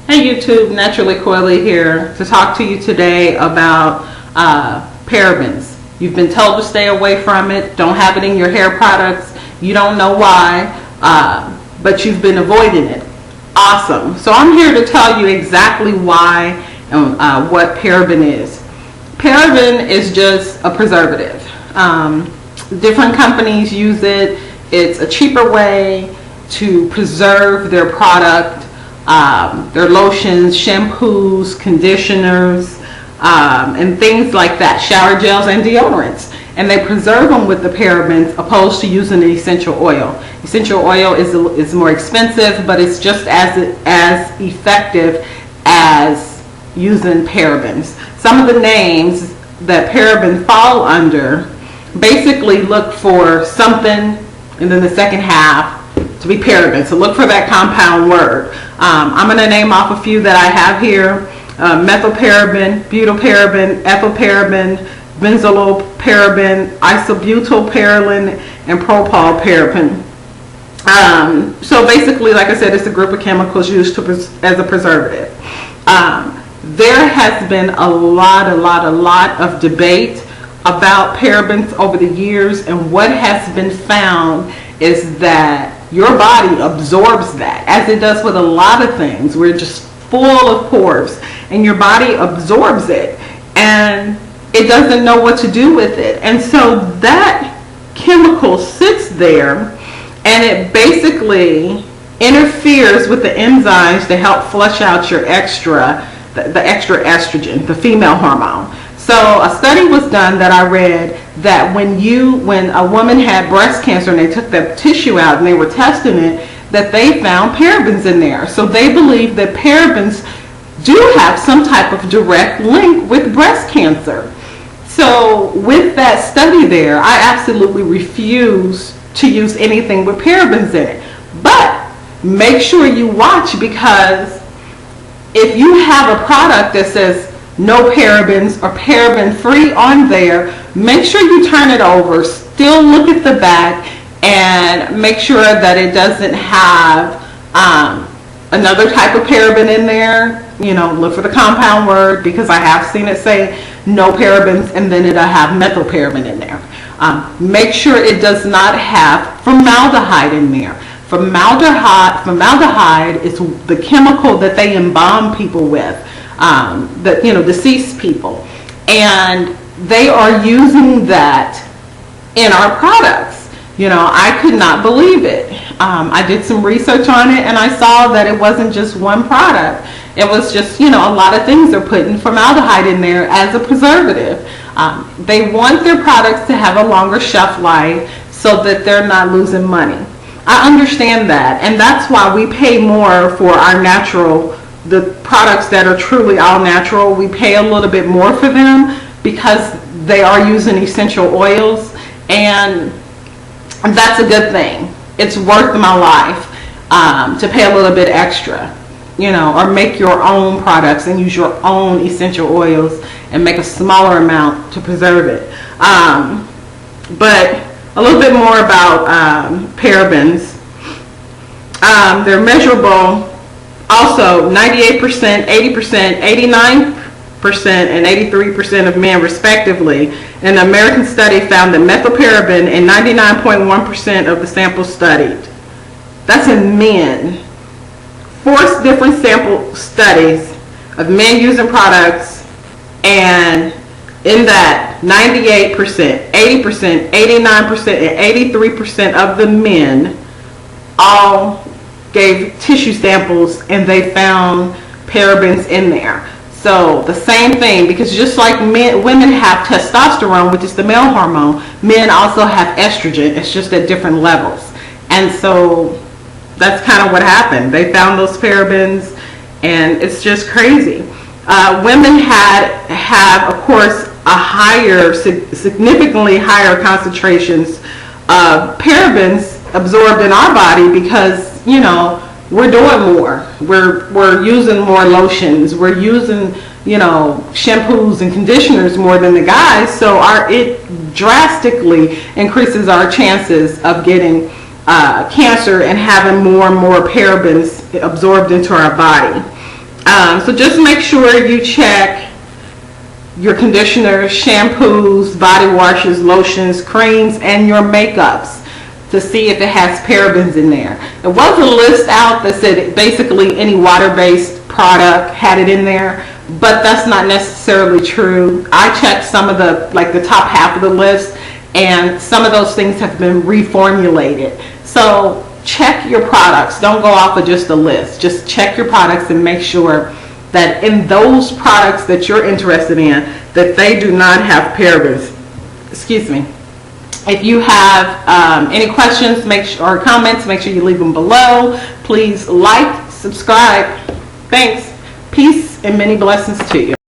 Hey YouTube, Naturally Coily here to talk to you today about parabens. You've been told to stay away from it, don't have it in your hair products, you don't know why, but you've been avoiding it. Awesome. So I'm here to tell you exactly why and what paraben is. Paraben is just a preservative. Different companies use it. It's a cheaper way to preserve their product. Their lotions, shampoos, conditioners, and things like that, shower gels and deodorants. And they preserve them with the parabens opposed to using an essential oil. Essential oil is more expensive, but it's just as effective as using parabens. Some of the names that parabens fall under basically look for something, and then the second half to be paraben. So look for that compound word. I'm going to name off a few that I have here. Methylparaben, butylparaben, ethylparaben, benzylparaben, isobutylparaben, and propylparaben. So basically, like I said, it's a group of chemicals used as a preservative. There has been a lot of debate about parabens over the years, and what has been found is that your body absorbs that, as it does with a lot of things. We're just full of pores, and your body absorbs it, and it doesn't know what to do with it. And so that chemical sits there, and it basically interferes with the enzymes to help flush out your the extra estrogen, the female hormone. So a study was done that I read that when a woman had breast cancer and they took the tissue out and they were testing it, that they found parabens in there. So they believe that parabens do have some type of direct link with breast cancer. So with that study there, I absolutely refuse to use anything with parabens in it. But make sure you watch, because if you have a product that says no parabens or paraben free on there, make sure you turn it over, still look at the back, and make sure that it doesn't have another type of paraben in there. You know, look for the compound word, because I have seen it say no parabens and then it'll have methylparaben in there. Make sure it does not have formaldehyde in there. Formaldehyde is the chemical that they embalm people with, deceased people, and they are using that in our products. I could not believe it. I did some research on it, and I saw that it wasn't just one product. It was just, a lot of things are putting formaldehyde in there as a preservative. They want their products to have a longer shelf life so that they're not losing money. I understand that, and that's why we pay more for our the products that are truly all natural. We pay a little bit more for them because they are using essential oils, and that's a good thing. It's worth my life to pay a little bit extra, or make your own products and use your own essential oils and make a smaller amount to preserve it. But a little bit more about parabens. They're measurable. Also, 98%, 80%, 89%, and 83% of men, respectively. An American study found that methylparaben in 99.1% of the samples studied. That's in men. 4 different sample studies of men using products, and in that 98%, 80%, 89%, and 83% of the men all gave tissue samples, and they found parabens in there. So the same thing, because just like women have testosterone, which is the male hormone, men also have estrogen. It's just at different levels. And so that's kind of what happened. They found those parabens, and it's just crazy. Women have, of course, significantly higher concentrations of parabens absorbed in our body, because we're doing more. We're using more lotions. We're using shampoos and conditioners more than the guys. So it drastically increases our chances of getting cancer and having more and more parabens absorbed into our body. So just make sure you check your conditioners, shampoos, body washes, lotions, creams, and your makeups to see if it has parabens in there. There was a list out that said basically any water-based product had it in there, but that's not necessarily true. I checked some of the, like the top half of the list, and some of those things have been reformulated. So check your products. Don't go off of just a list. Just check your products and make sure that in those products that you're interested in, that they do not have parabens. Excuse me. If you have any questions or comments, make sure you leave them below. Please like, subscribe. Thanks. Peace and many blessings to you.